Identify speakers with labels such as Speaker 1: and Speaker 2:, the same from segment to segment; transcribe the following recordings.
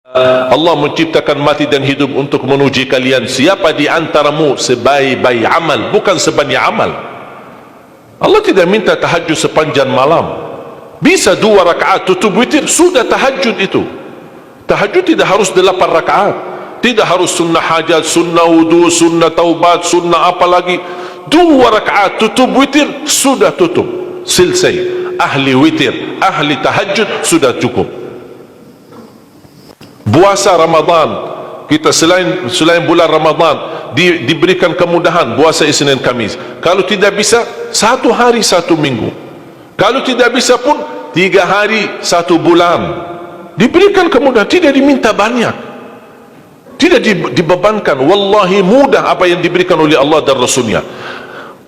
Speaker 1: Allah menciptakan mati dan hidup untuk menguji kalian. Siapa di antaramu sebaik-baik amal, bukan sebanyak amal. Allah tidak minta tahajud sepanjang malam. Bisa 2 rakaat tutup witir, sudah tahajud itu. Tahajud tidak harus 8 rakaat, tidak harus sunnah hajat, sunnah wudu, sunnah taubat, sunnah apa lagi. 2 rakaat tutup witir, sudah tutup, selesai. Ahli witir, ahli tahajud sudah cukup. Puasa Ramadan, kita selain bulan Ramadan diberikan kemudahan puasa Isnin Kamis. Kalau tidak bisa 1 hari 1 minggu, kalau tidak bisa pun 3 hari 1 bulan, diberikan kemudahan. Tidak diminta banyak, tidak dibebankan. Wallahi mudah apa yang diberikan oleh Allah dan Rasulnya,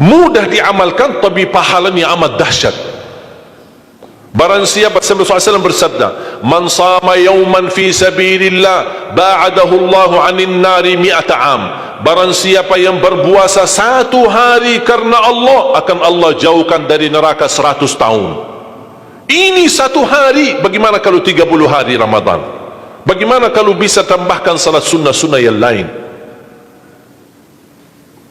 Speaker 1: mudah diamalkan, tapi pahalanya amat dahsyat. Barang siapa, Rasulullah SAW bersabda, man sama yawman fi sabilillah ba'adahu Allahu anin nari mi'ata am. Barang siapa yang berpuasa 1 hari karena Allah, akan Allah jauhkan dari neraka 100 tahun. Ini 1 hari. Bagaimana kalau 30 hari Ramadan? Bagaimana kalau bisa tambahkan salat sunnah-sunnah yang lain?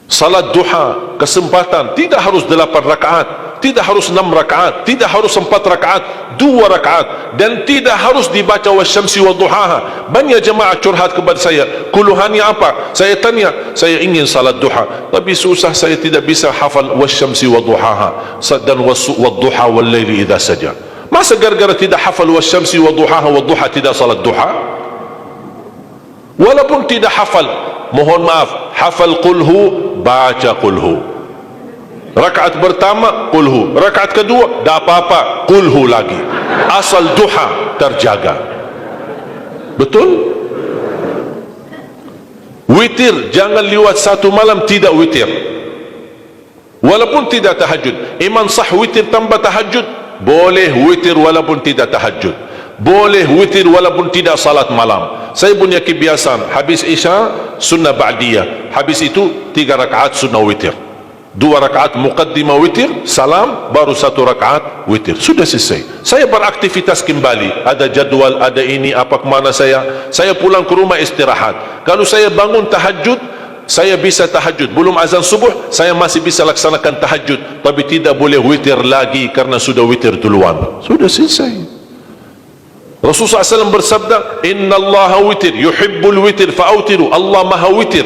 Speaker 1: Salat duha, kesempatan, tidak harus 8 rakaat, tidak harus 6 rakaat, tidak harus 4 rakaat, 2 rakaat, dan tidak harus dibaca wasyamsi wa duhaha. Banyak jemaah curhat kepada saya, keluhannya apa? Saya tanya, saya ingin salat duha, tapi susah, saya tidak bisa hafal wasyamsi wa duhaha dan wadduha wal laili idza saja. Masa gara-gara tidak hafal wasyamsi wa duhaha wa duha tidak salat duha? Walaupun tidak hafal, mohon maaf, hafal qulhu, baca qulhu. Rakaat pertama qulhu, rakaat kedua dah apa-apa qulhu lagi, asal duha terjaga. Betul? Witir jangan lewat 1 malam tidak witir, walaupun tidak tahajud. Iman sah witir tambah tahajud, boleh witir walaupun tidak tahajud, boleh witir walaupun tidak salat malam. Saya punya kebiasaan, habis isya sunnah ba'diyah, habis itu 3 rakaat sunnah witir, 2 rakaat muqaddimah witir, salam, baru 1 rakaat witir, sudah selesai. Saya beraktivitas kembali, ada jadual, ada ini, apa kemana saya pulang ke rumah istirahat. Kalau saya bangun tahajud, saya bisa tahajud, belum azan subuh saya masih bisa laksanakan tahajud, tapi tidak boleh witir lagi karena sudah witir duluan, sudah selesai. Rasulullah SAW bersabda, inna allaha witir yuhibbul witir fa'autiru. Allah maha witir,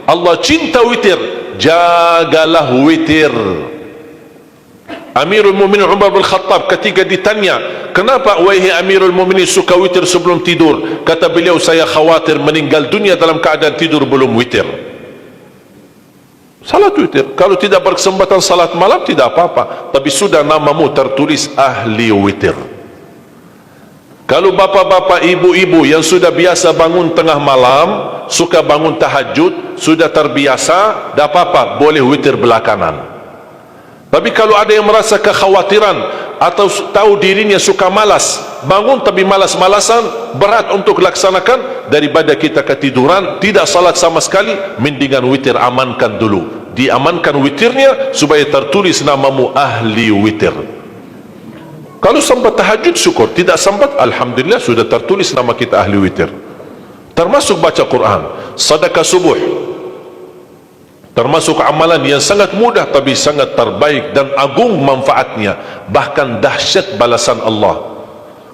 Speaker 1: Allah cinta witir, jagalah witir. Amirul Mu'minin Umar bin Khattab ketika ditanya, kenapa wahai Amirul Mu'minin suka witir sebelum tidur? Kata beliau, saya khawatir meninggal dunia dalam keadaan tidur belum witir. Salat witir, kalau tidak berkesempatan salat malam tidak apa-apa, tapi sudah namamu tertulis ahli witir. Kalau bapak-bapak, ibu-ibu yang sudah biasa bangun tengah malam, suka bangun tahajud, sudah terbiasa, tak apa-apa, boleh witir belakangan. Tapi kalau ada yang merasa kekhawatiran atau tahu dirinya suka malas, bangun tapi malas-malasan, berat untuk laksanakan, daripada kita ketiduran, tidak salat sama sekali, mendingan witir amankan dulu. Diamankan witirnya supaya tertulis namamu ahli witir. Kalau sempat tahajud syukur, tidak sempat alhamdulillah sudah tertulis nama kita ahli witir. Termasuk baca Quran, sedekah subuh, termasuk amalan yang sangat mudah tapi sangat terbaik dan agung manfaatnya, bahkan dahsyat balasan Allah.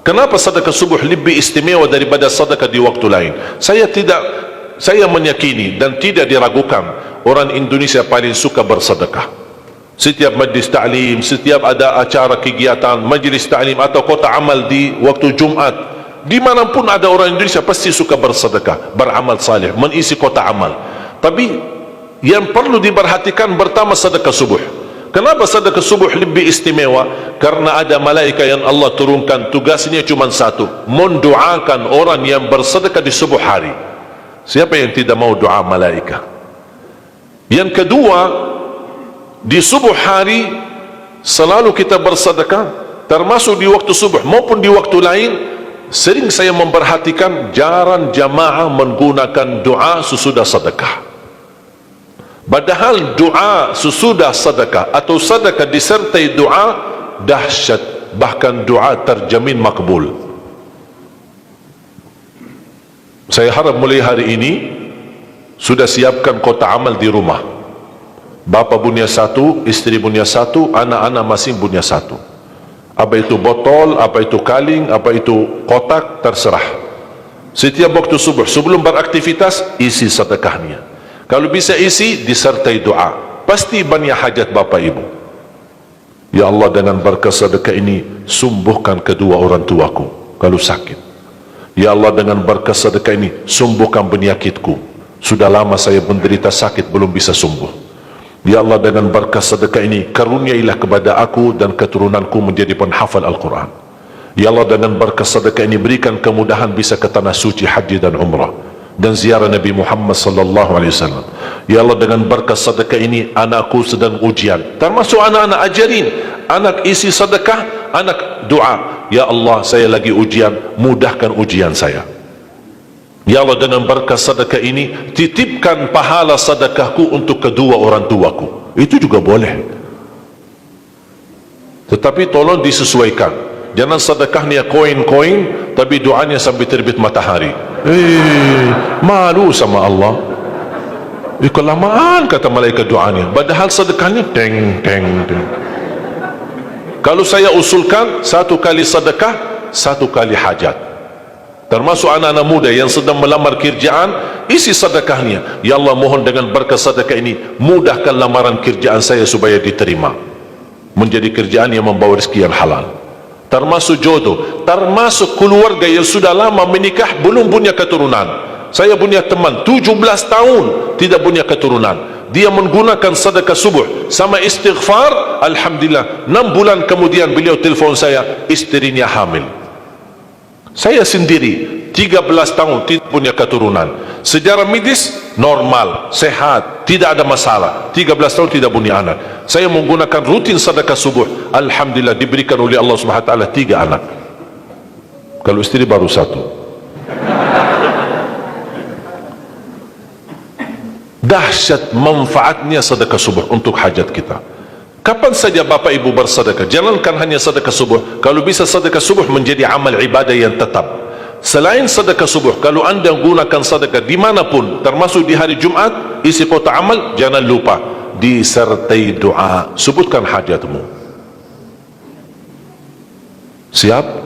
Speaker 1: Kenapa sedekah subuh lebih istimewa daripada sedekah di waktu lain? Saya meyakini dan tidak diragukan, orang Indonesia paling suka bersedekah. Setiap majlis ta'lim, setiap ada acara kegiatan majlis ta'lim atau kota amal di waktu Jumat, dimanapun ada orang Indonesia pasti suka bersedekah, beramal saleh, mengisi kota amal. Tapi yang perlu diperhatikan pertama sedekah subuh. Kenapa sedekah subuh lebih istimewa? Karena ada malaikat yang Allah turunkan, tugasnya cuma satu, mendoakan orang yang bersedekah di subuh hari. Siapa yang tidak mau doa malaikat? Yang kedua, di subuh hari selalu kita bersedekah, termasuk di waktu subuh maupun di waktu lain. Sering saya memperhatikan jarang jamaah menggunakan doa sesudah sedekah. Padahal doa sesudah sedekah atau sedekah disertai doa dahsyat, bahkan doa terjamin makbul. Saya harap mulai hari ini sudah siapkan kotak amal di rumah. Bapa punya satu, istri punya satu, anak-anak masing punya satu. Apa itu botol, apa itu kaling, apa itu kotak, terserah. Setiap waktu subuh, sebelum beraktivitas, isi sedekahnya. Kalau bisa isi, disertai doa. Pasti banyak hajat bapa ibu. Ya Allah, dengan berkah sedekah ini, sembuhkan kedua orang tuaku kalau sakit. Ya Allah, dengan berkah sedekah ini, sembuhkan penyakitku. Sudah lama saya menderita sakit, belum bisa sembuh. Ya Allah, dengan berkah sedekah ini, karuniailah kepada aku dan keturunanku menjadi penghafal Al-Quran. Ya Allah, dengan berkah sedekah ini, berikan kemudahan bisa ke tanah suci haji dan umrah dan ziarah Nabi Muhammad sallallahu alaihi wasallam. Ya Allah, dengan berkah sedekah ini, anakku sedang ujian, termasuk anak-anak, ajarin anak isi sedekah, anak doa. Ya Allah, saya lagi ujian, mudahkan ujian saya. Ya Allah, dengan berkah sedekah ini, titipkan pahala sedekahku untuk kedua orang tuaku. Itu juga boleh, tetapi tolong disesuaikan. Jangan sedekahnya koin-koin tapi doanya sampai terbit matahari. Malu sama Allah. Kelamaan kata malaikat doanya, padahal sedekahnya teng teng teng. Kalau saya usulkan, satu kali sedekah, satu kali hajat. Termasuk anak-anak muda yang sedang melamar kerjaan, isi sedekahnya. Ya Allah, mohon dengan berkah sedekah ini, mudahkan lamaran kerjaan saya supaya diterima, menjadi kerjaan yang membawa rezeki yang halal. Termasuk jodoh, termasuk keluarga yang sudah lama menikah belum punya keturunan. Saya punya teman 17 tahun tidak punya keturunan. Dia menggunakan sedekah subuh sama istighfar, alhamdulillah 6 bulan kemudian beliau telefon saya, istrinya hamil. Saya sendiri 13 tahun tidak punya keturunan. Sejarah medis normal, sehat, tidak ada masalah. 13 tahun tidak punya anak. Saya menggunakan rutin sedekah subuh, alhamdulillah diberikan oleh Allah Subhanahu wa taala 3 anak. Kalau istri baru 1. Dahsyat manfaatnya sedekah subuh untuk hajat kita. Kapan saja Bapak Ibu bersedekah, jangankan hanya sedekah subuh. Kalau bisa sedekah subuh menjadi amal ibadah yang tetap. Selain sedekah subuh, kalau anda gunakan sedekah dimanapun, termasuk di hari Jumat, isi kotak amal, jangan lupa disertai doa. Sebutkan hajatmu. Siap?